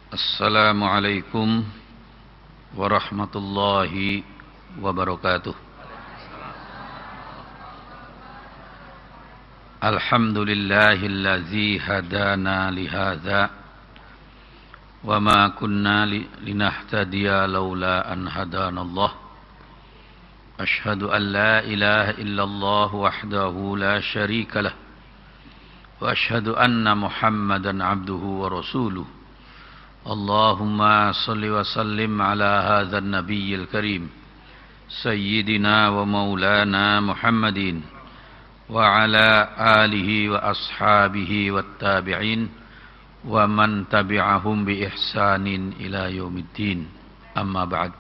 Assalamualaikum warahmatullahi wabarakatuh. Alhamdulillahillazi hadana lihadza wa ma kunna linahtadiya laula an hadanallah. Ashhadu an la ilaha illallah wahdahu la syarika lah wa ashhadu anna Muhammadan abduhu wa rasuluh. Allahumma salli wa sallim ala hadzal nabiyil karim sayyidina wa maulana Muhammadin wa ala alihi wa ashabihi wat tabi'in wa man tabi'ahum bi ihsanin ila yaumiddin. Amma ba'd.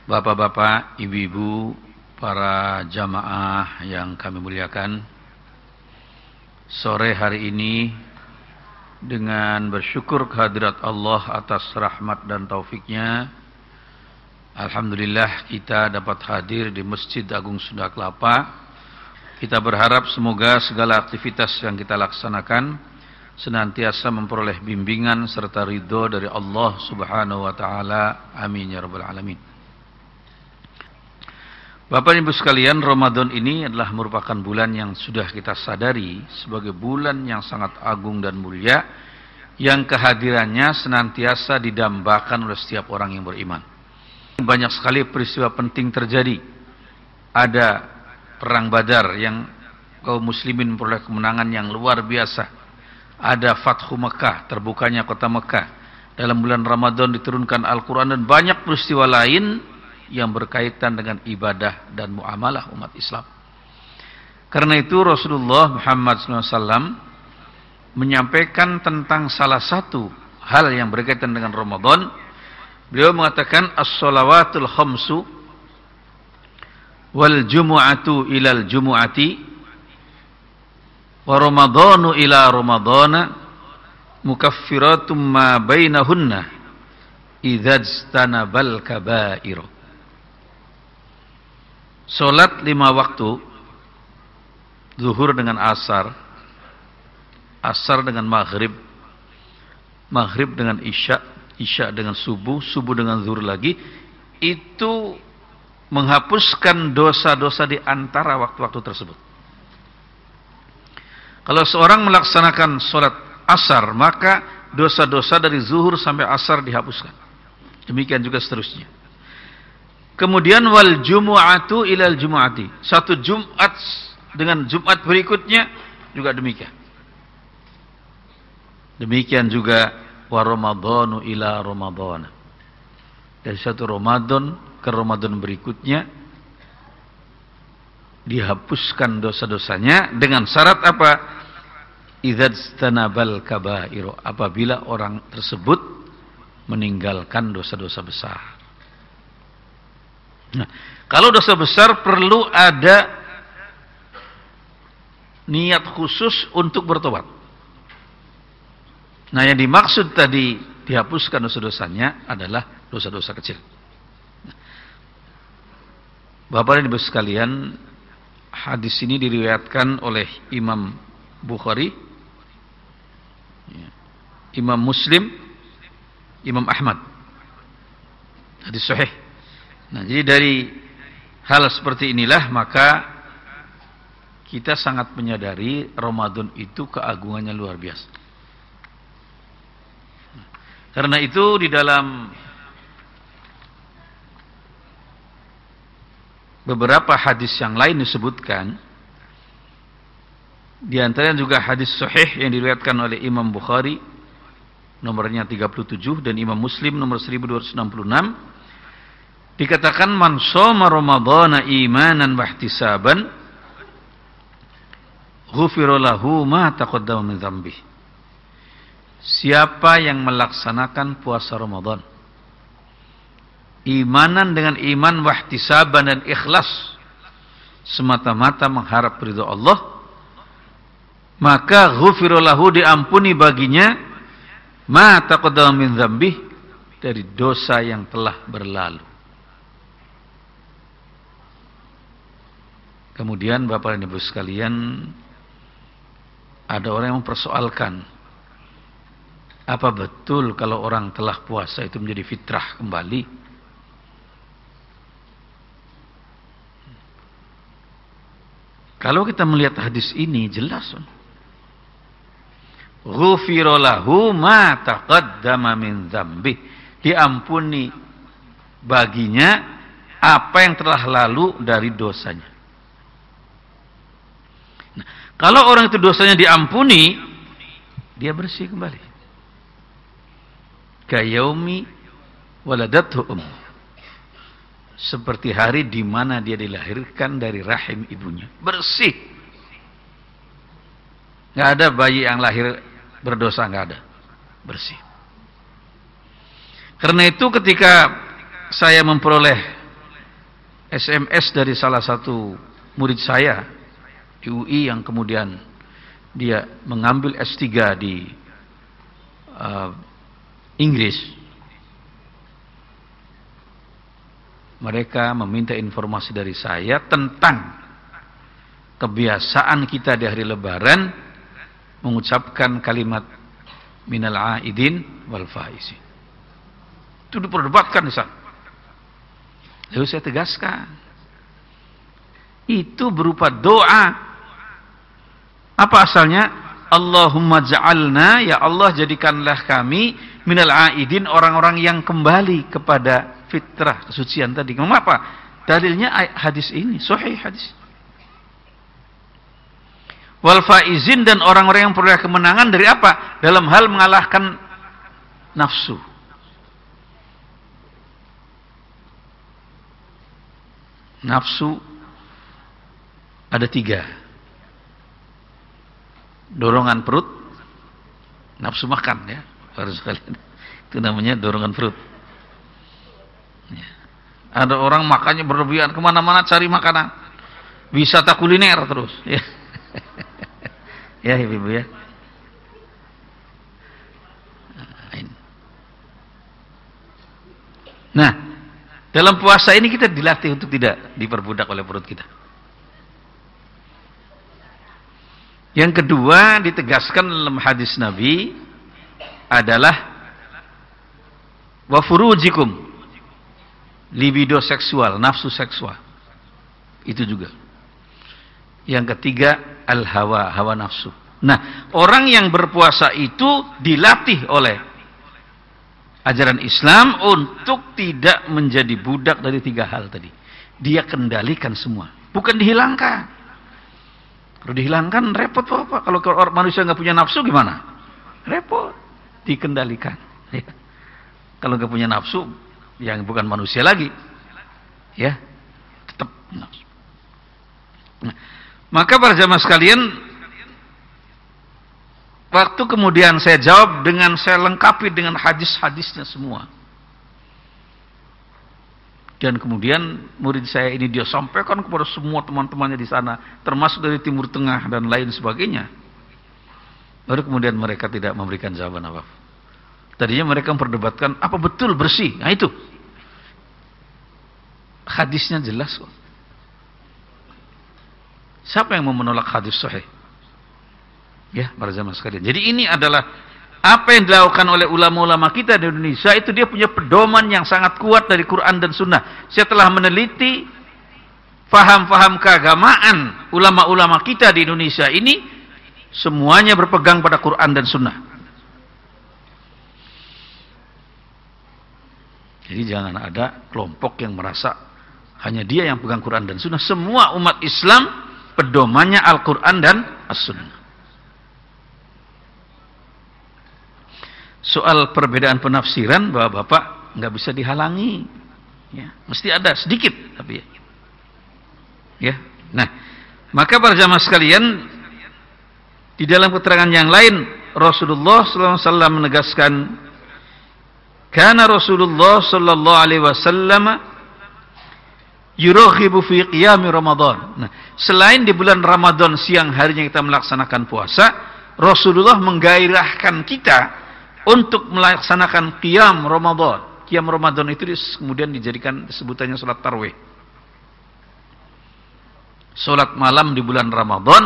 Bapak-bapak, ibu-ibu, para jamaah yang kami muliakan, sore hari ini dengan bersyukur kehadirat Allah atas rahmat dan taufiknya, alhamdulillah kita dapat hadir di Masjid Agung Sunda Kelapa. Kita berharap semoga segala aktivitas yang kita laksanakan senantiasa memperoleh bimbingan serta ridho dari Allah Subhanahu wa taala. Amin ya rabbal alamin. Bapak Ibu sekalian, Ramadan ini adalah merupakan bulan yang sudah kita sadari sebagai bulan yang sangat agung dan mulia, yang kehadirannya senantiasa didambakan oleh setiap orang yang beriman. Banyak sekali peristiwa penting terjadi. Ada perang Badar yang kaum muslimin memperoleh kemenangan yang luar biasa. Ada Fathu Mekah, terbukanya kota Mekah. Dalam bulan Ramadan diturunkan Al-Quran dan banyak peristiwa lain yang berkaitan dengan ibadah dan muamalah umat Islam. Karena itu Rasulullah Muhammad SAW menyampaikan tentang salah satu hal yang berkaitan dengan Ramadan. Beliau mengatakan as-shalawatul khamsu wal jumu'atu ilal jumu'ati wa ramadhanu ila ramadhana mukaffiratum ma bainahunna idzajtanabal kaba'ir. Salat 5 waktu, zuhur dengan asar, asar dengan maghrib, maghrib dengan isya, isya dengan subuh, subuh dengan zuhur lagi, itu menghapuskan dosa-dosa di antara waktu-waktu tersebut. Kalau seorang melaksanakan salat asar, maka dosa-dosa dari zuhur sampai asar dihapuskan. Demikian juga seterusnya. Kemudian wal jumu'atu ilal jumu'ati, satu Jumat dengan Jumat berikutnya juga demikian. Demikian juga wa ramadhanu ila ramadhana, dari satu Ramadan ke Ramadan berikutnya dihapuskan dosa-dosanya dengan syarat apa? Idzajtanabal kaba'ir, apabila orang tersebut meninggalkan dosa-dosa besar. Nah, kalau dosa besar perlu ada niat khusus untuk bertobat. Nah, yang dimaksud tadi dihapuskan dosa-dosanya adalah dosa-dosa kecil. Bapak dan Ibu sekalian, hadis ini diriwayatkan oleh Imam Bukhari, Imam Muslim, Imam Ahmad. Hadis sahih. Nah, jadi dari hal seperti inilah maka kita sangat menyadari Ramadan itu keagungannya luar biasa. Karena itu di dalam beberapa hadis yang lain disebutkan, di antaranya juga hadis sahih yang diriwayatkan oleh Imam Bukhari nomornya 37 dan Imam Muslim nomor 1266, dikatakan man shoma ramadhana imanan wa ihtisaban ghufira lahu ma taqaddama min dzambih. Siapa yang melaksanakan puasa Ramadan imanan dengan iman wa ihtisaban dan ikhlas semata-mata mengharap ridha Allah, maka ghufira lahu, diampuni baginya ma taqaddama min dzambih, dari dosa yang telah berlalu. Kemudian Bapak dan Ibu sekalian, ada orang yang mempersoalkan Apa betul kalau orang telah puasa itu menjadi fitrah kembali? Kalau kita melihat hadis ini jelas, ghufira lahu ma taqaddama min dzambi, diampuni baginya apa yang telah lalu dari dosanya. Nah, kalau orang itu dosanya diampuni, dia bersih kembali. Kayaumi waladathu seperti hari di mana dia dilahirkan dari rahim ibunya, bersih. Nggak ada bayi yang lahir berdosa, nggak ada, bersih. Karena itu ketika saya memperoleh SMS dari salah satu murid saya di UI yang kemudian dia mengambil S3 di Inggris, mereka meminta informasi dari saya tentang kebiasaan kita di hari Lebaran mengucapkan kalimat minal aidin wal faizin. Itu diperdebatkan di sana. Lalu saya tegaskan, itu berupa doa. Apa asalnya? Allahumma ja'alna, ya Allah jadikanlah kami minal aidin, orang-orang yang kembali kepada fitrah kesucian tadi. Kenapa? Dalilnya hadis ini, sahih hadis. Wal faizin, dan orang-orang yang peroleh kemenangan dari apa? Dalam hal mengalahkan nafsu. Nafsu ada 3. Dorongan perut, nafsu makan, ya, harus sekalian. Itu namanya dorongan perut. Ya. Ada orang makannya berlebihan, kemana-mana cari makanan, wisata kuliner terus, ya. Ya ibu ya. Nah, dalam puasa ini kita dilatih untuk tidak diperbudak oleh perut kita. Yang kedua ditegaskan dalam hadis Nabi adalah wa furujikum, libido seksual, nafsu seksual. Itu juga. Yang ketiga al-hawa, hawa nafsu. Nah, orang yang berpuasa itu dilatih oleh ajaran Islam untuk tidak menjadi budak dari 3 hal tadi. Dia kendalikan semua, bukan dihilangkan. Kalau dihilangkan repot Bapak. Kalau manusia nggak punya nafsu gimana? Repot. Dikendalikan. Ya. Kalau nggak punya nafsu, yang bukan manusia lagi, ya tetap nafsu. Nah, maka para jamaah sekalian, waktu kemudian saya jawab dengan saya lengkapi dengan hadis-hadisnya semua. Dan kemudian murid saya ini dia sampaikan kepada semua teman-temannya di sana, termasuk dari Timur Tengah dan lain sebagainya. Baru kemudian mereka tidak memberikan jawaban apa. Tadinya mereka memperdebatkan apa betul bersih. Nah itu. Hadisnya jelas kok. Siapa yang mau menolak hadis sahih? Ya, para jamaah sekalian. Jadi ini adalah apa yang dilakukan oleh ulama-ulama kita di Indonesia, itu dia punya pedoman yang sangat kuat dari Quran dan Sunnah. Saya telah meneliti faham-faham keagamaan ulama-ulama kita di Indonesia ini, semuanya berpegang pada Quran dan Sunnah. Jadi jangan ada kelompok yang merasa hanya dia yang pegang Quran dan Sunnah. Semua umat Islam pedomannya Al-Quran dan As-Sunnah. Soal perbedaan penafsiran, Bapak nggak bisa dihalangi, ya, mesti ada sedikit, tapi ya. Nah, maka para jamaah sekalian, di dalam keterangan yang lain Rasulullah SAW menegaskan, karena Rasulullah SAW yuraghibu fi qiyami Ramadan. Nah, selain di bulan Ramadan siang harinya kita melaksanakan puasa, Rasulullah menggairahkan kita untuk melaksanakan qiyam Ramadan. Qiyam Ramadan itu kemudian dijadikan sebutannya salat tarawih. Salat malam di bulan Ramadan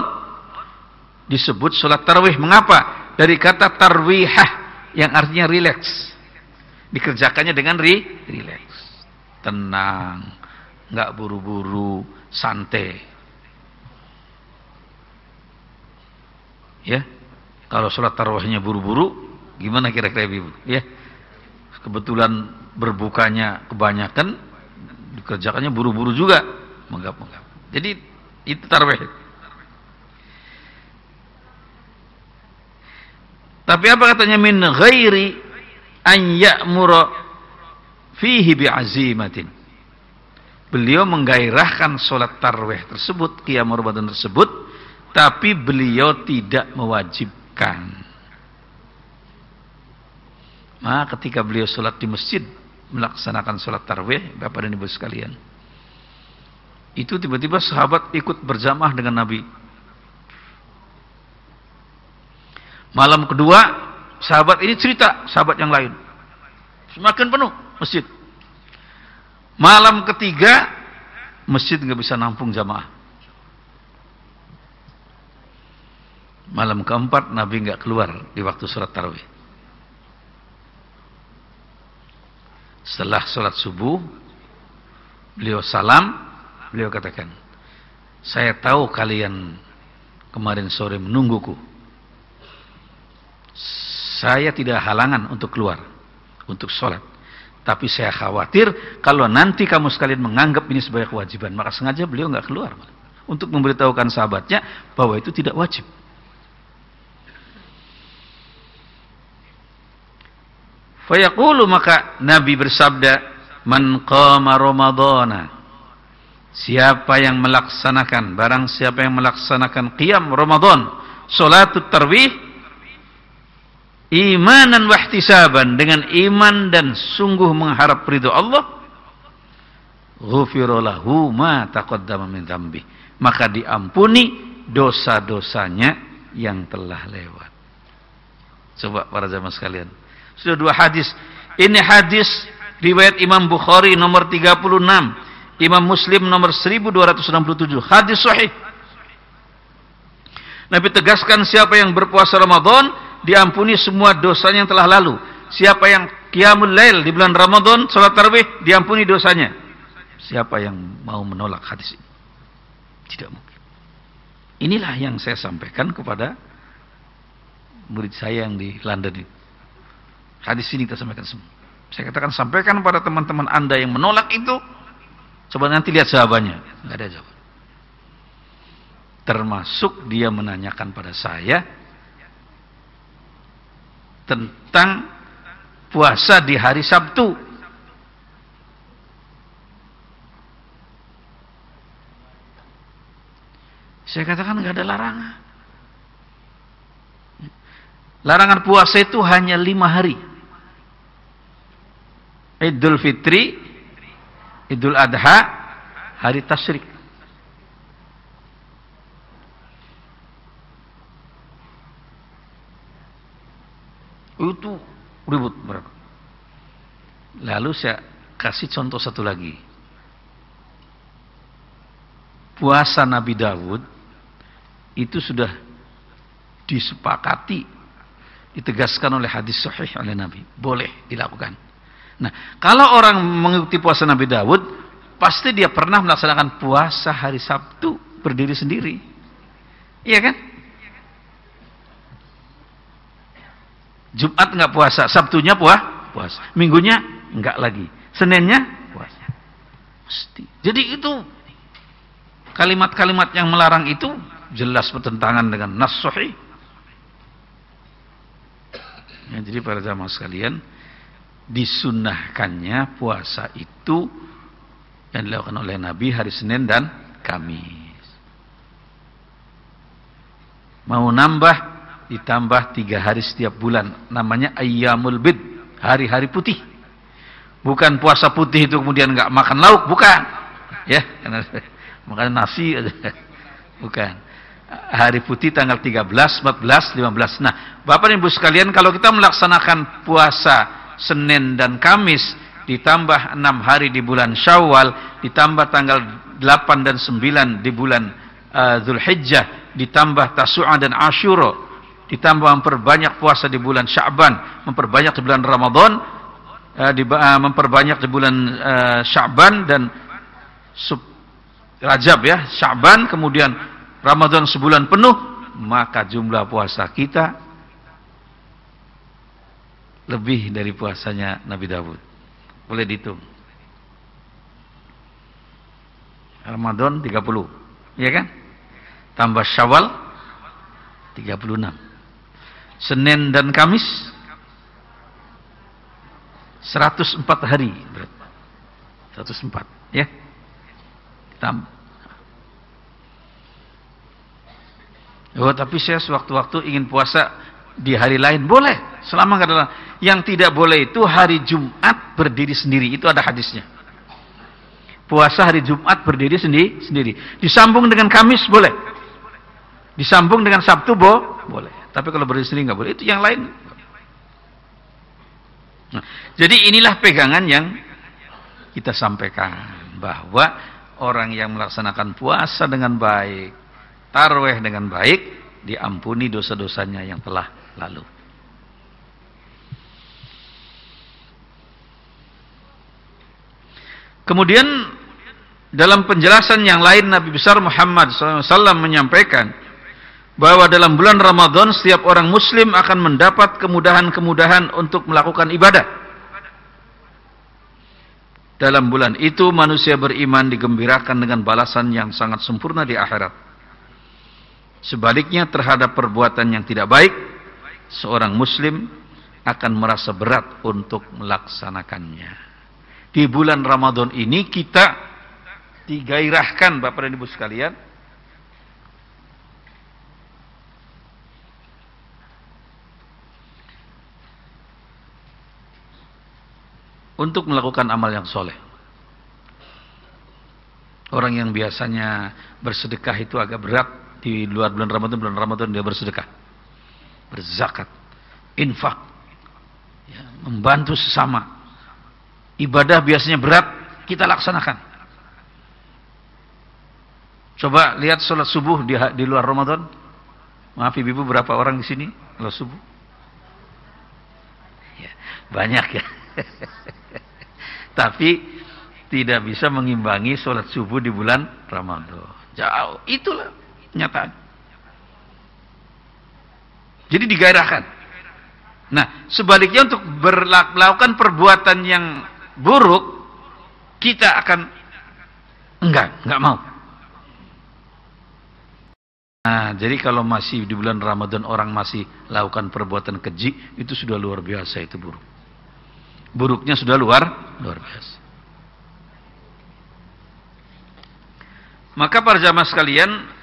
disebut salat tarawih. Mengapa? Dari kata tarwihah. yang artinya rileks. Dikerjakannya dengan rileks. Tenang, nggak buru-buru, santai. Ya. Kalau sholat tarawihnya buru-buru, gimana kira-kira Ibu? Ya. Kebetulan berbukanya kebanyakan, dikerjakannya buru-buru juga, menggap-menggap. Jadi itu tarawih. Tapi apa katanya, min ghairi an ya'mura fihi bi'azimatin. Beliau menggairahkan sholat tarawih tersebut, qiyam Ramadan tersebut, tapi beliau tidak mewajibkan. Maka ketika beliau sholat di masjid, melaksanakan sholat tarawih, Bapak dan Ibu sekalian, itu tiba-tiba sahabat ikut berjamaah dengan Nabi. Malam kedua, sahabat ini cerita, sahabat yang lain, semakin penuh masjid. Malam ketiga, masjid nggak bisa nampung jamaah. Malam keempat, Nabi nggak keluar di waktu sholat tarawih. Setelah sholat subuh, beliau salam, beliau katakan, saya tahu kalian kemarin sore menungguku. Saya tidak halangan untuk keluar, untuk sholat. Tapi saya khawatir kalau nanti kamu sekalian menganggap ini sebagai kewajiban. Maka sengaja beliau nggak keluar, untuk memberitahukan sahabatnya bahwa itu tidak wajib. Fayaqulu, maka Nabi bersabda, man qama ramadhana, siapa yang melaksanakan, barang siapa yang melaksanakan qiyam Ramadan, salatut tarawih, imanan wahtisaban, dengan iman dan sungguh mengharap ridho Allah, ghufira lahu ma taqaddama min dzambi, maka diampuni dosa-dosanya yang telah lewat. Coba para jamaah sekalian, sudah dua hadis. Ini hadis riwayat Imam Bukhari nomor 36, Imam Muslim nomor 1267. Hadis sahih. Nabi tegaskan, siapa yang berpuasa Ramadan diampuni semua dosanya yang telah lalu. Siapa yang qiyamul lail di bulan Ramadan, salat tarawih, diampuni dosanya. Siapa yang mau menolak hadis ini? Tidak mungkin. Inilah yang saya sampaikan kepada murid saya yang di London ini. Hadis ini kita sampaikan semua. Saya katakan, sampaikan pada teman-teman Anda yang menolak itu, coba nanti lihat jawabannya. Tidak ada jawaban. Termasuk dia menanyakan pada saya tentang puasa di hari Sabtu. Saya katakan nggak ada larangan. Larangan puasa itu hanya 5 hari. Idul Fitri, Idul Adha, hari Tasyrik. Itu ribut mereka. Lalu saya kasih contoh satu lagi. Puasa Nabi Daud itu sudah disepakati, ditegaskan oleh hadis sahih oleh Nabi, boleh dilakukan. Nah, kalau orang mengikuti puasa Nabi Daud, pasti dia pernah melaksanakan puasa hari Sabtu berdiri sendiri. Iya kan? Jumat nggak puasa, Sabtunya puasa, Minggunya nggak lagi, Seninnya puasa. Mesti. Jadi itu kalimat-kalimat yang melarang itu jelas bertentangan dengan nas sahih. Ya, jadi para jamaah sekalian, disunnahkannya puasa itu yang dilakukan oleh Nabi hari Senin dan Kamis. Mau nambah, ditambah 3 hari setiap bulan, namanya ayyamul bid, hari-hari putih. Bukan puasa putih itu kemudian nggak makan lauk, bukan. Ya, makan nasi aja. Bukan. Hari putih tanggal 13, 14, 15. Nah, Bapak dan Ibu sekalian, kalau kita melaksanakan puasa Senin dan Kamis, ditambah 6 hari di bulan Syawal, ditambah tanggal 8 dan 9 di bulan Dzulhijjah, ditambah Tasu'a dan Asyura, ditambah memperbanyak puasa di bulan Sya'ban, memperbanyak di bulan Ramadan, memperbanyak di bulan Sya'ban dan Rajab ya, Sya'ban, kemudian Ramadan sebulan penuh, maka jumlah puasa kita lebih dari puasanya Nabi Daud. Boleh dihitung. Ramadan 30, ya kan? Tambah Syawal 36. Senin dan Kamis 104 hari berarti. 104 ya. Oh, tapi saya sewaktu-waktu ingin puasa di hari lain, boleh, selama nggak ada. Yang tidak boleh itu hari Jumat berdiri sendiri, itu ada hadisnya. Puasa hari Jumat berdiri sendiri. Disambung dengan Kamis boleh. Disambung dengan Sabtu boleh. Tapi kalau berdiri sendiri nggak boleh. Itu yang lain. Nah, jadi inilah pegangan yang kita sampaikan, bahwa orang yang melaksanakan puasa dengan baik, tarawih dengan baik, diampuni dosa-dosanya yang telah lalu. Kemudian dalam penjelasan yang lain, Nabi besar Muhammad SAW menyampaikan bahwa dalam bulan Ramadan setiap orang muslim akan mendapat kemudahan-kemudahan untuk melakukan ibadah. Dalam bulan itu manusia beriman digembirakan dengan balasan yang sangat sempurna di akhirat. Sebaliknya terhadap perbuatan yang tidak baik, seorang muslim akan merasa berat untuk melaksanakannya. Di bulan Ramadan ini kita digairahkan, Bapak dan Ibu sekalian, untuk melakukan amal yang soleh. Orang yang biasanya bersedekah itu agak berat di luar bulan Ramadan dia bersedekah, berzakat, infak, ya, membantu sesama. Ibadah biasanya berat, kita laksanakan. Coba lihat sholat subuh di luar Ramadan. Maaf ibu, berapa orang di sini sholat subuh? Ya, banyak ya. Tapi tidak bisa mengimbangi sholat subuh di bulan Ramadan. Jauh, itulah kenyataan. Jadi digairahkan. Nah, sebaliknya untuk melakukan perbuatan yang buruk, kita akan enggak mau. Nah, jadi kalau masih di bulan Ramadan orang masih lakukan perbuatan keji, itu sudah luar biasa, itu buruk. Buruknya sudah luar biasa. Maka para jamaah sekalian,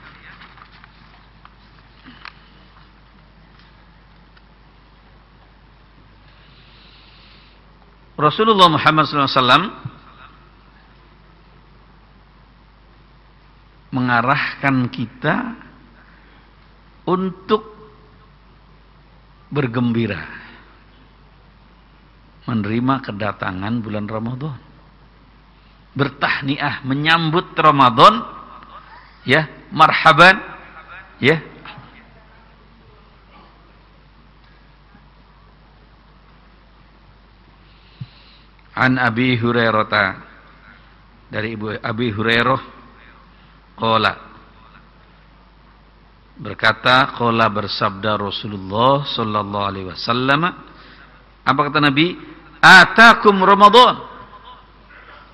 Rasulullah Muhammad SAW mengarahkan kita untuk bergembira menerima kedatangan bulan Ramadan, bertahniah menyambut Ramadan, ya, marhaban, ya. An Abi Hurairah, dari Ibu Abi Hurairah, qala, berkata, qala, bersabda Rasulullah sallallahu alaihi wasallam, apa kata Nabi? Atakum Ramadan,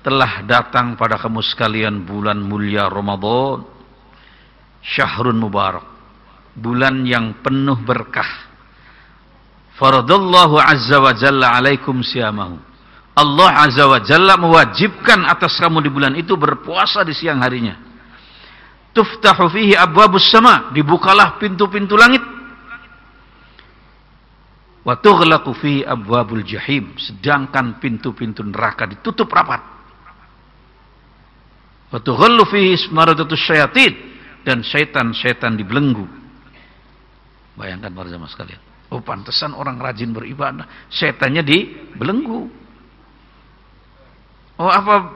telah datang pada kamu sekalian bulan mulia Ramadan, syahrun mubarak, bulan yang penuh berkah. Faradallahu azza wa jalla alaikum siyamahu, Allah azza wa jalla mewajibkan atas kamu di bulan itu berpuasa di siang harinya. Tuftahu fihi abwabus sama, dibukalah pintu-pintu langit. Wa tughlaqu fihi abwabul jahim, sedangkan pintu-pintu neraka ditutup rapat. Wa tughallu fihi maradatus syayatin, dan syaitan-syaitan dibelenggu. Bayangkan para jamaah sekalian. Oh, pantesan orang rajin beribadah, syaitannya dibelenggu. Oh, apa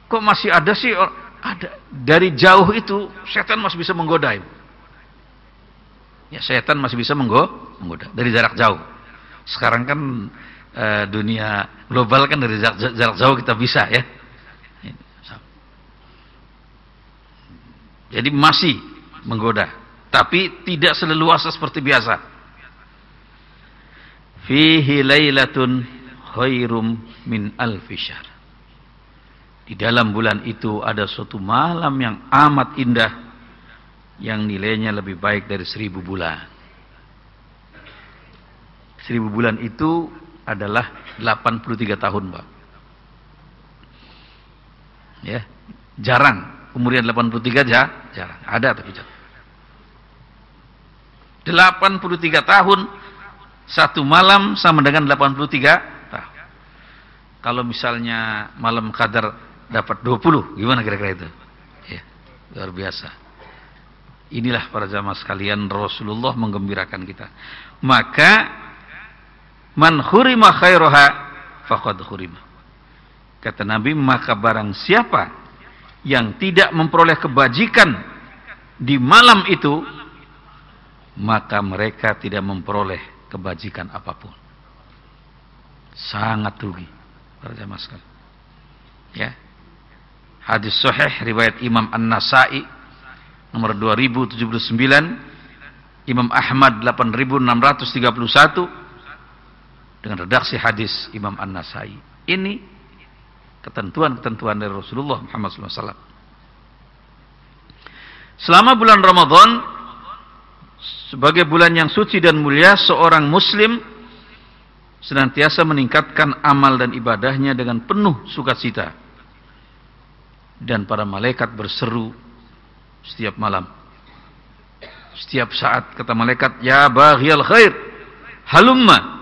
kok masih ada sih? Ada. Dari jauh itu setan masih bisa menggoda. Ya setan masih bisa menggoda dari jarak jauh. Sekarang kan dunia global kan dari jarak jauh kita bisa ya. Jadi masih menggoda, tapi tidak seleluasa seperti biasa. Fihi lailatun khairum min alfi syahr. Di dalam bulan itu ada suatu malam yang amat indah, yang nilainya lebih baik dari 1000 bulan. 1000 bulan itu adalah 83 tahun, Pak. Ya, jarang. Umurnya 83 jarang. Ada tapi jarang. 83 tahun, satu malam sama dengan 83 tahun. Kalau misalnya malam Qadar dapat 20, gimana kira-kira itu? Ya, luar biasa. Inilah para jamaah sekalian, Rasulullah menggembirakan kita. Maka man khurima khairaha faqad khurima. Kata Nabi, maka barang siapa yang tidak memperoleh kebajikan di malam itu, maka mereka tidak memperoleh kebajikan apapun. Sangat rugi para jamaah sekalian. Ya. Hadis sahih riwayat Imam An-Nasa'i nomor 2079, Imam Ahmad 8631 dengan redaksi hadis Imam An-Nasa'i. Ini ketentuan-ketentuan dari Rasulullah Muhammad SAW. Selama bulan Ramadan sebagai bulan yang suci dan mulia, seorang muslim senantiasa meningkatkan amal dan ibadahnya dengan penuh sukacita, dan para malaikat berseru setiap malam, setiap saat. Kata malaikat, ya baghiyal khair halumma,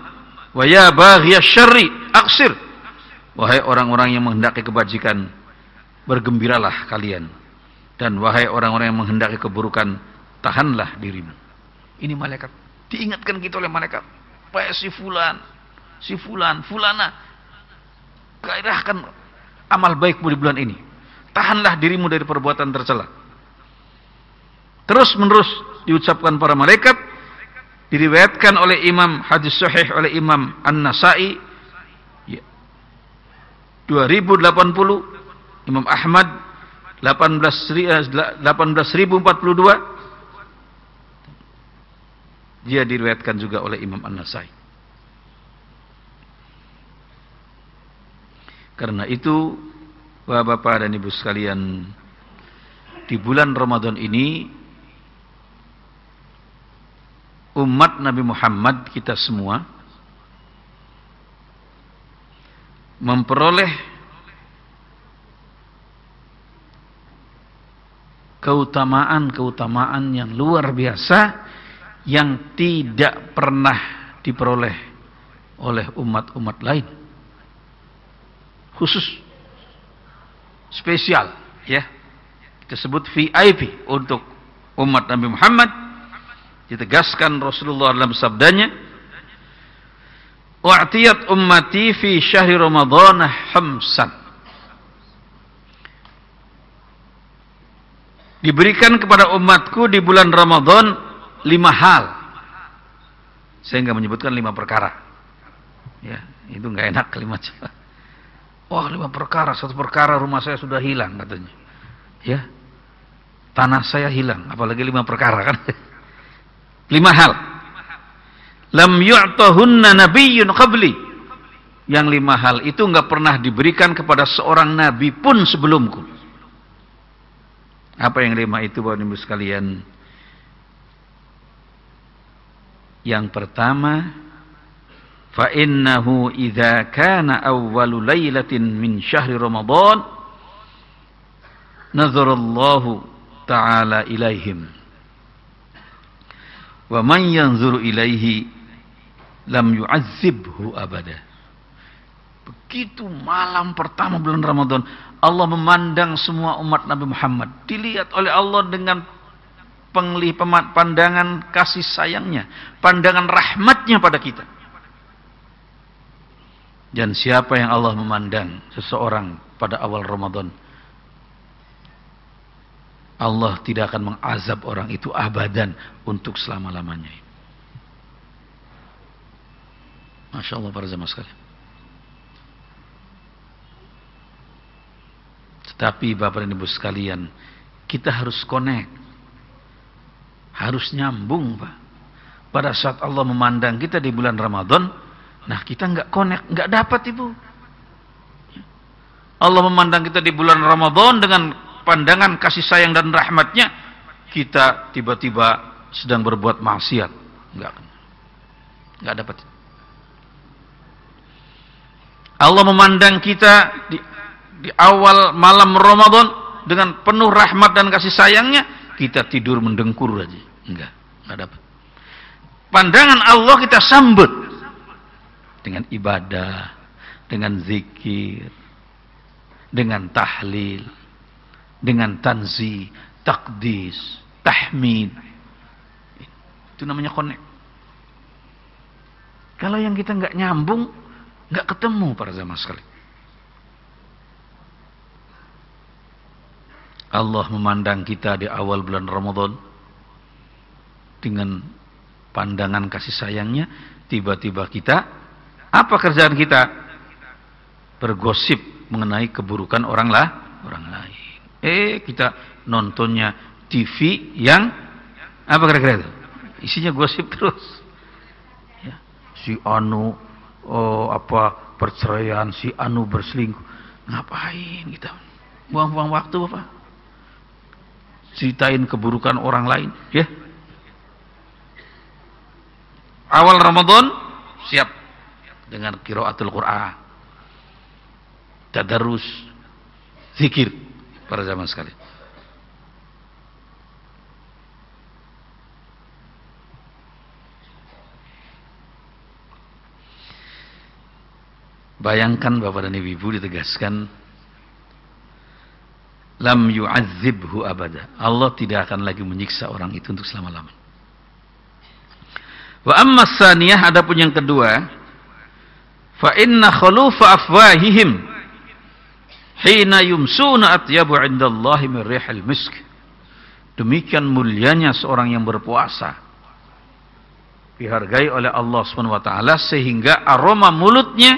wa ya baghiyasy syarri aqsir. Wahai orang-orang yang menghendaki kebajikan, bergembiralah kalian, dan wahai orang-orang yang menghendaki keburukan, tahanlah dirimu. Ini malaikat, diingatkan kita oleh malaikat. Wahai si fulan, fulana, gairahkan amal baikmu di bulan ini. Tahanlah dirimu dari perbuatan tercela. Terus menerus diucapkan para malaikat. Diriwayatkan oleh Imam, hadis sahih oleh Imam An-Nasa'i 2080, Imam Ahmad 18.042. Dia diriwayatkan juga oleh Imam An-Nasa'i. Karena itu, Bapak dan Ibu sekalian, di bulan Ramadan ini umat Nabi Muhammad, kita semua memperoleh keutamaan-keutamaan yang luar biasa yang tidak pernah diperoleh oleh umat-umat lain. Khusus, spesial, ya. Disebut VIP untuk umat Nabi Muhammad. Ditegaskan Rasulullah dalam sabdanya, wa'tiyat ummati fi syahri Ramadhan khamsan. Diberikan kepada umatku di bulan Ramadan 5 hal. Saya enggak menyebutkan 5 perkara. Ya, itu enggak enak kalimat. Wah, 5 perkara, 1 perkara rumah saya sudah hilang katanya. Ya. Tanah saya hilang, apalagi 5 perkara kan. 5 hal. Lam yu'tahunna nabiyyun qabli. Yang 5 hal itu enggak pernah diberikan kepada seorang nabi pun sebelumku. Apa yang 5 itu, Bapak Ibu sekalian? Yang pertama, fa innahu idza kana awwalu lailatin min syahri Ramadan nazarallahu ta'ala ilaihim wa man yanzuru ilaihi lam yu'azzibhu abada. Begitu malam pertama bulan Ramadan, Allah memandang semua umat Nabi Muhammad. Dilihat oleh Allah dengan pandangan kasih sayangnya, pandangan rahmatnya pada kita. Dan siapa yang Allah memandang seseorang pada awal Ramadan, Allah tidak akan mengazab orang itu abadan untuk selama-lamanya. Masya Allah para jamaah sekalian. Tetapi Bapak dan Ibu sekalian, kita harus connect, harus nyambung, Pak. Pada saat Allah memandang kita di bulan Ramadan, nah kita nggak connect, nggak dapat, Ibu. Allah memandang kita di bulan Ramadan dengan pandangan kasih sayang dan rahmatnya, kita tiba-tiba sedang berbuat maksiat, nggak dapat. Allah memandang kita di awal malam Ramadan dengan penuh rahmat dan kasih sayangnya, kita tidur mendengkur aja, nggak dapat. Pandangan Allah kita sambut dengan ibadah, dengan zikir, dengan tahlil, dengan tanzih, takdis, tahmid. Itu namanya connect. Kalau yang kita nggak nyambung, nggak ketemu para jamaah sekalian. Allah memandang kita di awal bulan Ramadan dengan pandangan kasih sayangnya, tiba-tiba kita, apa kerjaan kita? Bergosip mengenai keburukan orang lain. Kita nontonnya TV yang apa kira-kira itu? Isinya gosip terus. Ya. Si anu perceraian, si anu berselingkuh. Ngapain kita? Buang-buang waktu, Bapak. Ceritain keburukan orang lain, ya. Awal Ramadan siap dengan qiraatul Quran, tadarus, zikir para jamaah sekalian. Bayangkan Bapak dan Ibu ditegaskan, lam yu'adzibhu abada. Allah tidak akan lagi menyiksa orang itu untuk selama-lamanya. Wa amma tsaniyah, adapun yang kedua, fa inna khulufa afwahihim hina yumsuna atyabu 'indallahi min rihil misk. Demikian mulianya seorang yang berpuasa, dihargai oleh Allah Subhanahu wa taala sehingga aroma mulutnya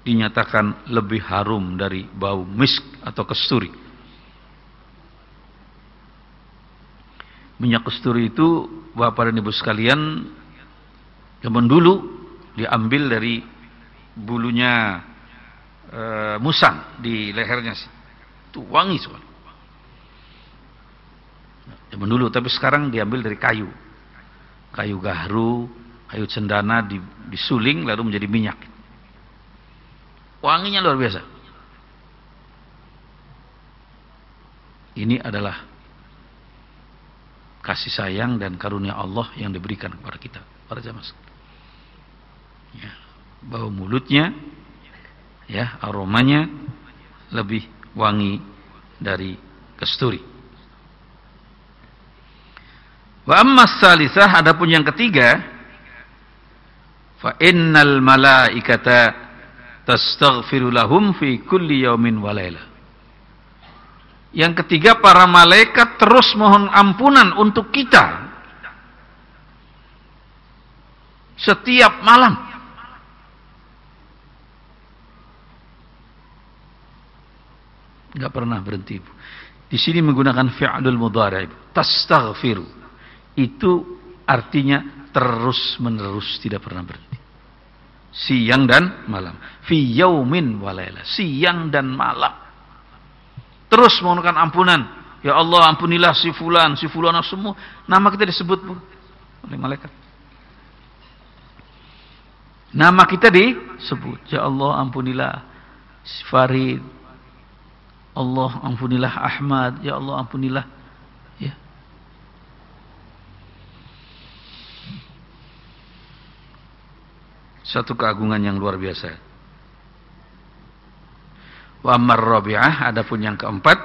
dinyatakan lebih harum dari bau misk atau kasturi. Minyak kasturi itu Bapak dan Ibu sekalian, zaman dulu diambil dari bulunya musang di lehernya, itu wangi soalnya. Zaman dulu, tapi sekarang diambil dari kayu gahru, kayu cendana, disuling lalu menjadi minyak. Wanginya luar biasa. Ini adalah kasih sayang dan karunia Allah yang diberikan kepada kita, para jamaah. Ya, bau mulutnya, ya, aromanya lebih wangi dari kasturi. Wa amma tsalisah, adapun yang ketiga, fa innal malaikata tastaghfiru lahum fi kulli yaumin wa lailah. Yang ketiga, para malaikat terus mohon ampunan untuk kita setiap malam. Enggak pernah berhenti, Ibu. Di sini menggunakan fi'lul mudhari', tastaghfiru. Itu artinya terus-menerus, tidak pernah berhenti. Siang dan malam. Fi yaumin wa lailah. Siang dan malam. Terus mohonkan ampunan. Ya Allah, ampunilah si fulan, si fulana, semua nama kita disebut, Bu, oleh malaikat. Nama kita disebut. Ya Allah, ampunilah si Farid. Allah, ampunilah Ahmad. Ya Allah, ampunilah, ya. Satu keagungan yang luar biasa. Wa ammar rabi'ah, adapun yang keempat,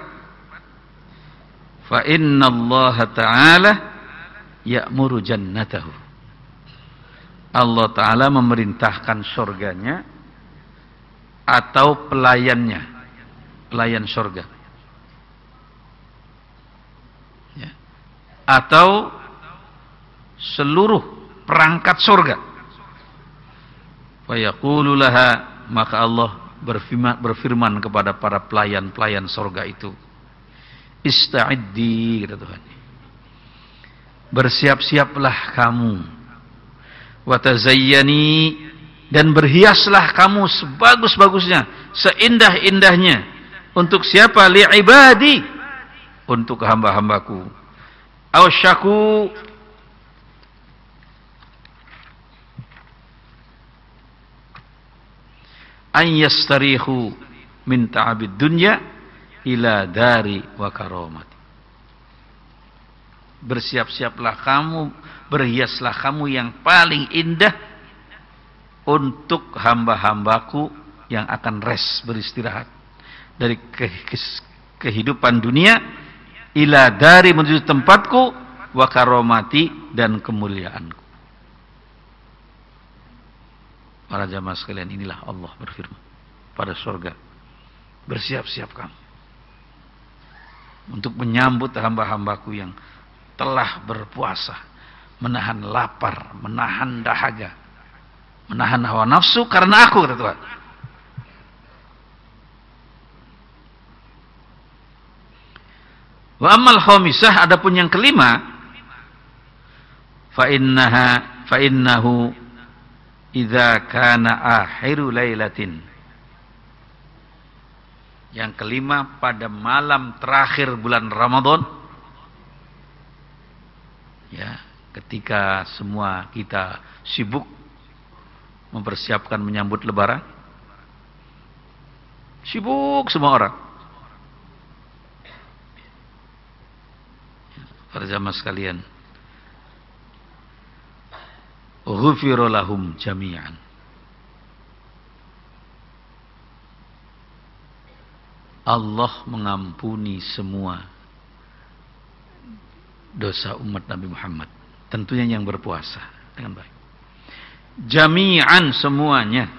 fa innallaha ta'ala ya'muru jannatahu. Allah Ta'ala memerintahkan surganya atau pelayannya, pelayan surga. atau seluruh perangkat surga. Fa yaqulu laha, maka Allah berfirman kepada para pelayan-pelayan surga itu, ista'iddi, kata Tuhan, bersiap-siaplah kamu, wa tazayyani, dan berhiaslah kamu sebagus-bagusnya, seindah-indahnya. Untuk siapa? Li'ibadi, untuk hamba-hambaku. Awsyaku, an yastarihu min ta'abid dunya ila dari wa karamati. Bersiap-siaplah kamu, berhiaslah kamu yang paling indah untuk hamba-hambaku yang akan rest, beristirahat dari kehidupan dunia, ila dari, menuju tempatku, wa karamati, dan kemuliaanku. Para jamaah sekalian, inilah Allah berfirman pada surga, bersiap-siap kamu untuk menyambut hamba-hambaku yang telah berpuasa, menahan lapar, menahan dahaga, menahan hawa nafsu karena aku, kata Tuhan. Wa ammal khamisah, adapun yang kelima, fa innahu idza kana akhiru lailatin. Yang kelima, pada malam terakhir bulan Ramadan, ya, ketika semua kita sibuk mempersiapkan menyambut lebaran, sibuk semua orang. Para jamaah sekalian, ghufira lahum jami'an. Allah mengampuni semua dosa umat Nabi Muhammad, tentunya yang berpuasa dengan baik. Jami'an, semuanya,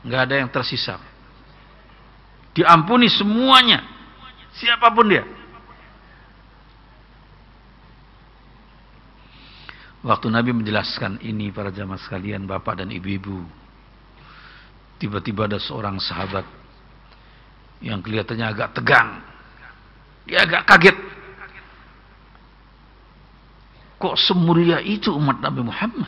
nggak ada yang tersisa, diampuni semuanya, siapapun dia. Waktu Nabi menjelaskan ini, para jamaah sekalian, bapak dan ibu-ibu, tiba-tiba ada seorang sahabat yang kelihatannya agak tegang. Dia agak kaget. Kok semulia itu umat Nabi Muhammad?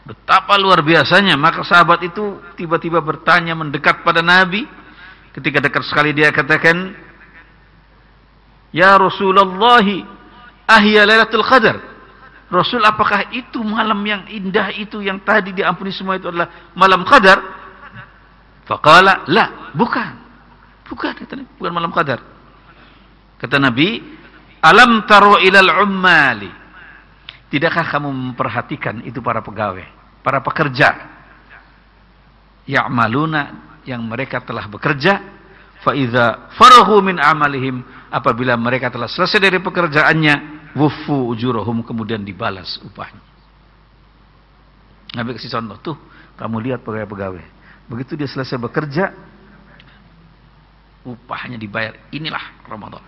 Betapa luar biasanya. Maka sahabat itu tiba-tiba bertanya, mendekat pada Nabi. Ketika dekat sekali dia katakan, ya Rasulullah, ahya lailatul qadar. Rasul, apakah itu malam yang indah itu, yang tadi diampuni semua itu adalah malam qadar? Faqala, la, bukan. Bukan, kata Nabi, bukan malam qadar. Kata Nabi, alam taro ilal ummali. Tidakkah kamu memperhatikan itu para pegawai, para pekerja, ya'maluna, yang mereka telah bekerja, fa idza farahu min amalihim, apabila mereka telah selesai dari pekerjaannya, wufu ujurahum, kemudian dibalas upahnya. Nabi kasih contoh, tuh kamu lihat pegawai-pegawai, begitu dia selesai bekerja, upahnya dibayar. Inilah Ramadan.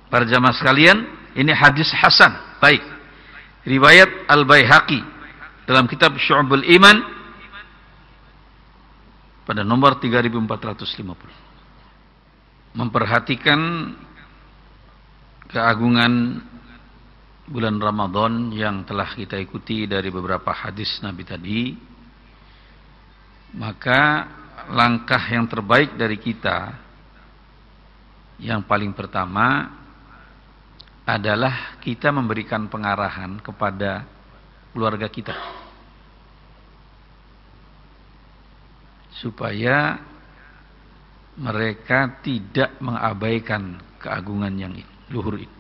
Para jamaah sekalian, ini hadis hasan, baik, riwayat Al-Baihaqi dalam kitab Syu'abul Iman pada nomor 3450. Memperhatikan keagungan bulan Ramadan yang telah kita ikuti dari beberapa hadis Nabi tadi, maka langkah yang terbaik dari kita, yang paling pertama adalah kita memberikan pengarahan kepada keluarga kita supaya mereka tidak mengabaikan keagungan yang luhur itu,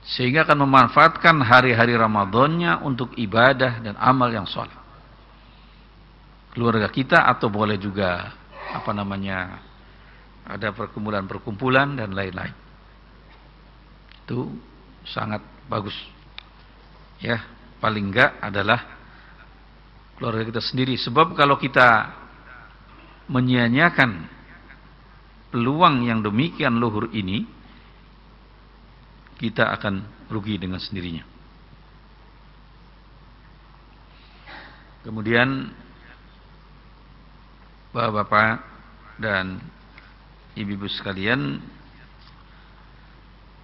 sehingga akan memanfaatkan hari-hari Ramadannya untuk ibadah dan amal yang saleh. Keluarga kita, atau boleh juga ada perkumpulan-perkumpulan dan lain-lain. Itu sangat bagus. Ya, paling enggak adalah keluarga kita sendiri. Sebab kalau kita menyia-nyiakan peluang yang demikian luhur ini, kita akan rugi dengan sendirinya. Kemudian Bapak-bapak dan ibu-ibu sekalian,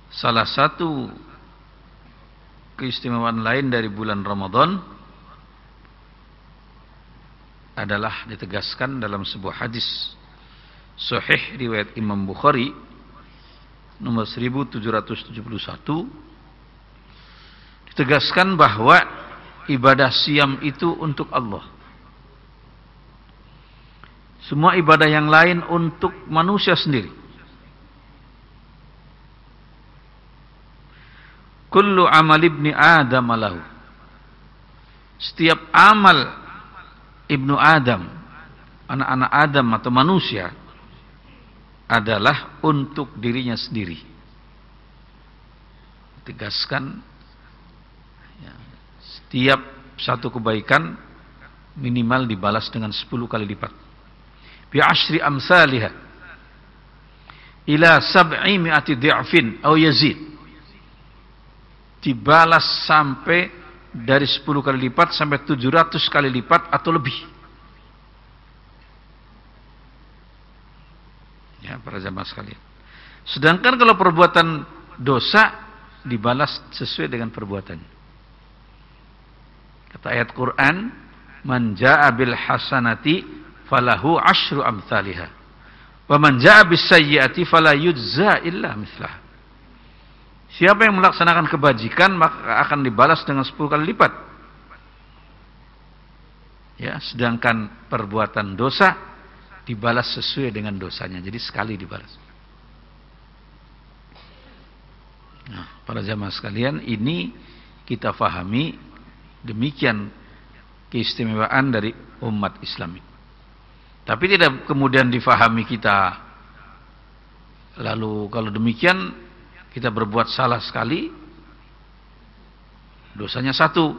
salah satu keistimewaan lain dari bulan Ramadan adalah ditegaskan dalam sebuah hadis sahih riwayat Imam Bukhari nomor 1771, ditegaskan bahwa ibadah siam itu untuk Allah. Semua ibadah yang lain untuk manusia sendiri. Kullu amal ibni Adam lahu. Setiap amal ibnu Adam, anak-anak Adam atau manusia, adalah untuk dirinya sendiri. Tegaskan, ya, setiap satu kebaikan minimal dibalas dengan 10 kali lipat. Bi asyri amsalihha ila 700 dhi'fin atau yazid. Dibalas sampai dari 10 kali lipat sampai 700 kali lipat atau lebih. Ya, para jamaah sekalian. Sedangkan kalau perbuatan dosa dibalas sesuai dengan perbuatannya. Kata ayat Quran, "Man jaa'a bil hasanati falahu asyru amsalihha. Wa man jaa'a bis sayyi'ati fala yujza illa mithlaha." Siapa yang melaksanakan kebajikan maka akan dibalas dengan 10 kali lipat. Ya, sedangkan perbuatan dosa dibalas sesuai dengan dosanya. Jadi sekali dibalas. Nah, para jamaah sekalian, ini kita fahami demikian keistimewaan dari umat Islam. Tapi tidak kemudian difahami kita, lalu kalau demikian kita berbuat salah sekali, dosanya 1.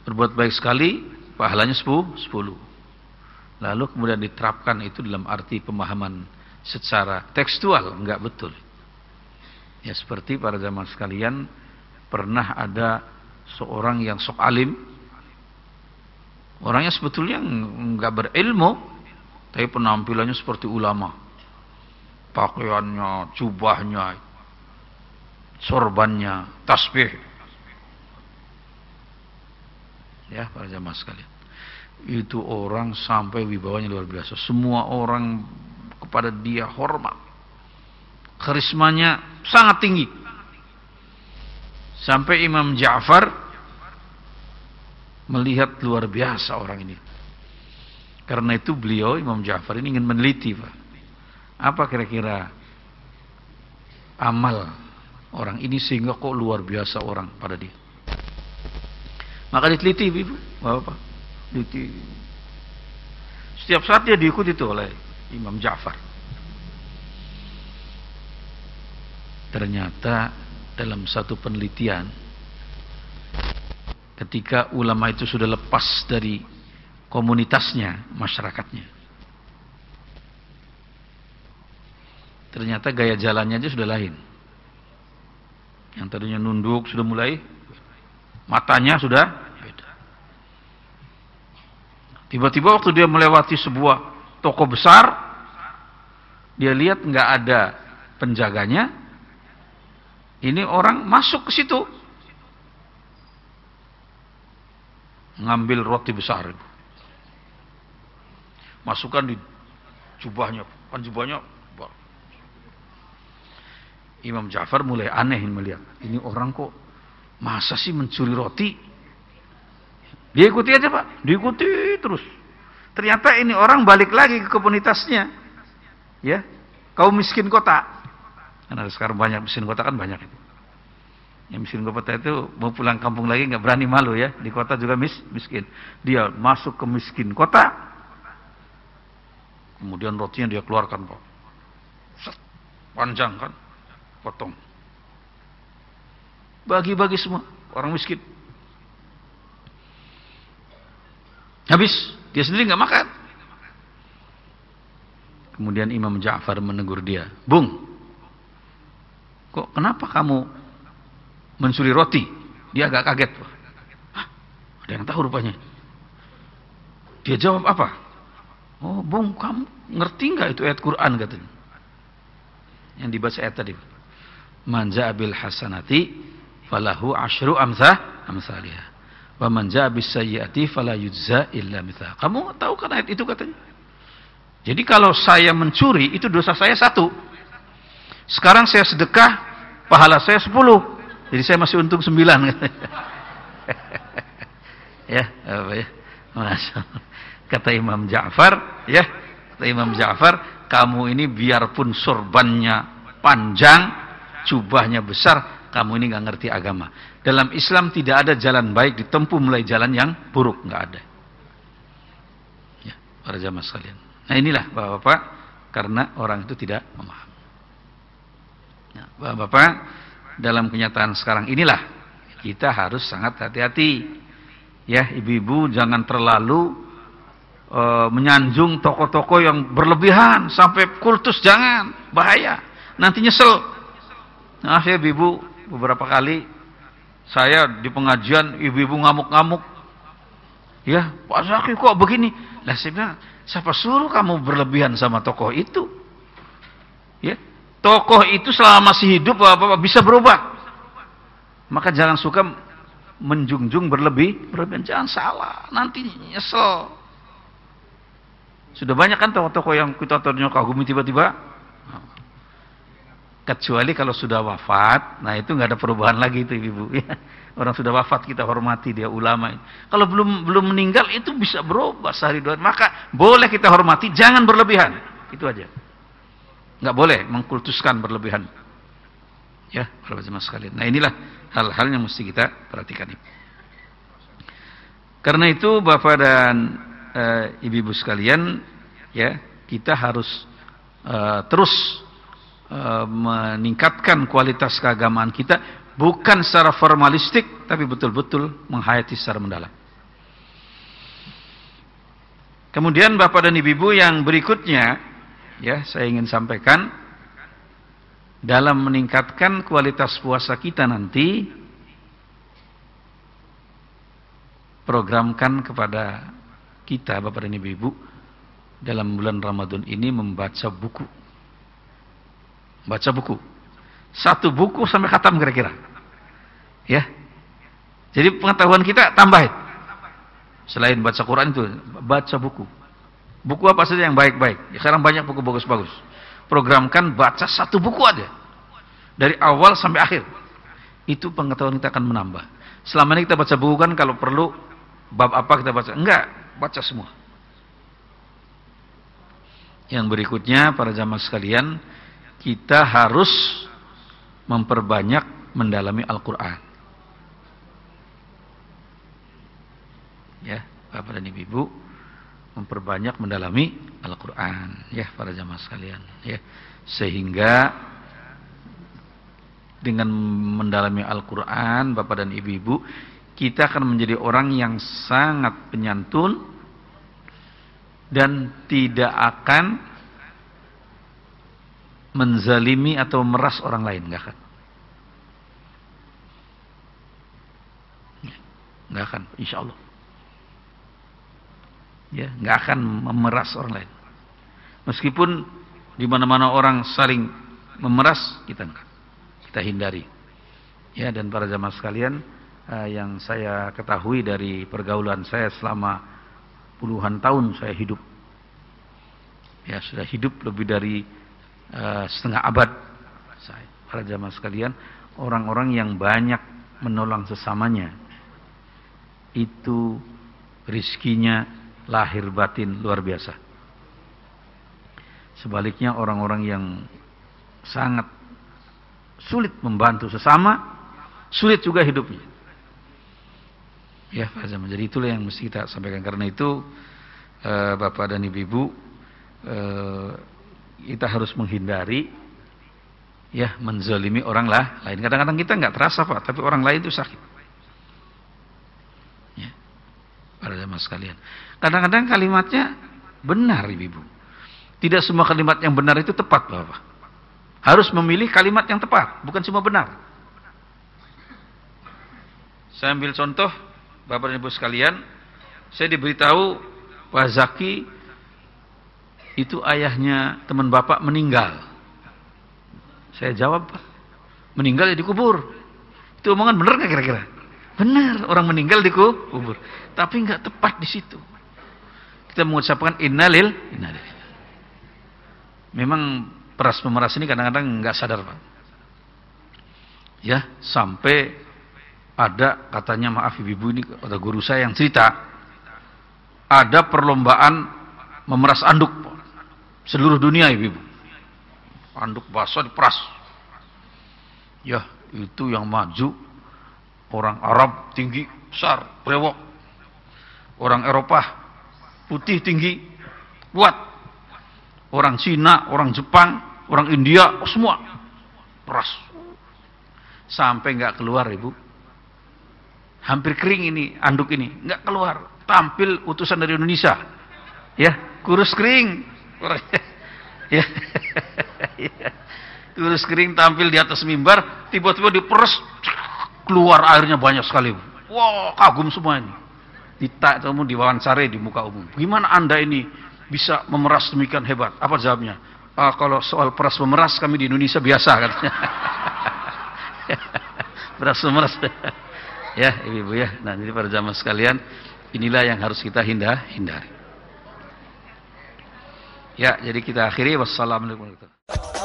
Berbuat baik sekali, pahalanya 10. Lalu kemudian diterapkan itu dalam arti pemahaman secara tekstual, enggak betul. Ya, seperti para jamaah sekalian, pernah ada seorang yang sok alim, orangnya sebetulnya enggak berilmu, tapi penampilannya seperti ulama, pakaiannya, jubahnya, sorbannya, tasbih. Ya, para jamaah sekalian, itu orang sampai wibawanya luar biasa. Semua orang kepada dia hormat, karismanya sangat tinggi. Sampai Imam Ja'far melihat luar biasa orang ini. Karena itu beliau, Imam Ja'far ini ingin meneliti, Pak, apa kira-kira amal orang ini sehingga kok luar biasa orang pada dia. Maka diteliti, Ibu, Bapak, diteliti. Setiap saat dia diikuti itu oleh Imam Ja'far. Ternyata dalam satu penelitian, ketika ulama itu sudah lepas dari komunitasnya, masyarakatnya, ternyata gaya jalannya aja sudah lain. Yang tadinya nunduk sudah mulai, matanya sudah beda. Tiba-tiba waktu dia melewati sebuah toko besar, dia lihat nggak ada penjaganya. Ini orang masuk ke situ, ngambil roti besar, masukkan di jubahnya, kan jubahnya. Imam Ja'far mulai aneh melihat, ini orang kok masa sih mencuri roti? Dia ikuti aja, Pak, diikuti terus. Ternyata ini orang balik lagi ke komunitasnya, ya, kaum miskin kota. Karena sekarang banyak miskin kota, kan banyak itu. Yang miskin kota itu mau pulang kampung lagi nggak berani, malu ya, di kota juga miskin. Dia masuk ke miskin kota, kemudian rotinya dia keluarkan, Pak, panjang kan, potong, bagi-bagi semua orang miskin. Habis, dia sendiri nggak makan. Kemudian Imam Ja'far menegur dia, "Bung, kok kenapa kamu mencuri roti?" Dia agak kaget. Hah, ada yang tahu rupanya. Dia jawab apa? "Oh, Bung, kamu ngerti nggak itu ayat Quran?" katanya. Yang dibaca ayat tadi. "Man ja'a bil hasanati falahu asyru amsalihha. Wa man ja'a bis sayyi'ati fala yujza illa mithlaha." Kamu tahu kan ayat itu katanya? Jadi kalau saya mencuri, itu dosa saya 1. Sekarang saya sedekah, pahala saya 10. Jadi saya masih untung 9 katanya. Ya, apa ya? Kata Imam Ja'far, ya, kata Imam Ja'far, kamu ini biarpun sorbannya panjang, jubahnya besar, kamu ini nggak ngerti agama. Dalam Islam tidak ada jalan baik ditempuh mulai jalan yang buruk, nggak ada. Ya, para jamaah sekalian. Nah inilah bapak-bapak, karena orang itu tidak memahami. Nah, bapak-bapak, dalam kenyataan sekarang inilah kita harus sangat hati-hati. Ya, ibu-ibu jangan terlalu menyanjung tokoh-tokoh yang berlebihan sampai kultus, jangan, bahaya, nanti nyesel. Nah, ya ibu, beberapa kali saya di pengajian ibu-ibu ngamuk-ngamuk, ya Pak Zaki kok begini, lah saya bilang, siapa suruh kamu berlebihan sama tokoh itu? Ya, tokoh itu selama masih hidup bapak bisa berubah, maka jangan suka menjunjung berlebihan, jangan salah, nanti nyesel. Sudah banyak kan tokoh-tokoh yang kita ternyata kagumi tiba-tiba. Kecuali kalau sudah wafat, nah itu nggak ada perubahan lagi itu ibu. Ya. Orang sudah wafat kita hormati dia, ulama. Kalau belum meninggal itu bisa berubah sehari dua, maka boleh kita hormati, jangan berlebihan. Itu aja. Nggak boleh mengkultuskan berlebihan. Ya, para jemaah sekalian. Nah inilah hal-hal yang mesti kita perhatikan. Karena itu bapak dan ibu-ibu sekalian, ya kita harus terus meningkatkan kualitas keagamaan kita, bukan secara formalistik, tapi betul-betul menghayati secara mendalam. Kemudian bapak dan ibu-ibu yang berikutnya, ya saya ingin sampaikan, dalam meningkatkan kualitas puasa kita nanti, programkan kepada kita bapak dan ibu-ibu dalam bulan Ramadan ini membaca buku. Baca buku. 1 buku sampai khatam kira-kira. Ya. Jadi pengetahuan kita tambahin. Selain baca Quran itu, baca buku. Buku apa saja yang baik-baik. Ya, sekarang banyak buku bagus-bagus. Programkan baca 1 buku aja. Dari awal sampai akhir. Itu pengetahuan kita akan menambah. Selama ini kita baca buku kan kalau perlu bab apa kita baca. Enggak, baca semua. Yang berikutnya para jamaah sekalian, kita harus memperbanyak mendalami Al-Quran. Ya, bapak dan ibu, memperbanyak mendalami Al-Quran. Ya, para jamaah sekalian. Ya, sehingga dengan mendalami Al-Quran, bapak dan ibu-ibu, kita akan menjadi orang yang sangat penyantun dan tidak akan menzalimi atau meras orang lain, nggak akan. Nggak akan, insya Allah. Ya, nggak akan memeras orang lain. Meskipun di mana-mana orang saling memeras, kita enggak. Kita hindari. Ya, dan para jamaah sekalian, yang saya ketahui dari pergaulan saya selama puluhan tahun saya hidup. Ya, sudah hidup lebih dari setengah abad. Para jamaah sekalian, orang-orang yang banyak menolong sesamanya itu rizkinya lahir batin luar biasa. Sebaliknya orang-orang yang sangat sulit membantu sesama, sulit juga hidupnya. Ya, Pak Zaman. Jadi itulah yang mesti kita sampaikan. Karena itu bapak dan ibu-ibu, kita harus menghindari ya menzalimi orang lain. Kadang-kadang kita nggak terasa Pak, tapi orang lain itu sakit. Ya, para jamaah sekalian. Kadang-kadang kalimatnya benar ibu-ibu, Tidak semua kalimat yang benar itu tepat, Bapak. Harus memilih kalimat yang tepat, bukan cuma benar. Saya ambil contoh, Bapak dan Ibu sekalian, saya diberitahu Pak Zaki itu ayahnya teman Bapak meninggal. Saya jawab, Pak, meninggal ya dikubur. Itu omongan benar nggak kira-kira? Benar, orang meninggal dikubur. Tapi nggak tepat di situ. Kita mengucapkan innalil. Memang peras-pemeras ini kadang-kadang nggak sadar, Pak. Ya, sampai ada katanya, maaf ibu-ibu, ini kata guru saya yang cerita, ada perlombaan memeras anduk, Pak. Seluruh dunia, ibu-ibu. Anduk basah diperas. Ya, itu yang maju orang Arab tinggi, besar, brewok. Orang Eropa putih, tinggi, kuat. Orang Cina, orang Jepang, orang India, semua peras. Sampai nggak keluar, Ibu. Hampir kering ini anduk ini, nggak keluar. Tampil utusan dari Indonesia, ya, kurus kering, ya, kurus kering tampil di atas mimbar, tiba-tiba diperes, keluar airnya banyak sekali. Wow, kagum semua ini. Diwawancari di muka umum. Gimana Anda ini bisa memeras demikian hebat? Apa jawabnya? Kalau soal peras memeras kami di Indonesia biasa, katanya. Peras memeras. Ya, ibu-ibu ya. Nah, jadi para jamaah sekalian, inilah yang harus kita hindari. Ya, jadi kita akhiri. Wassalamualaikum warahmatullahi wabarakatuh.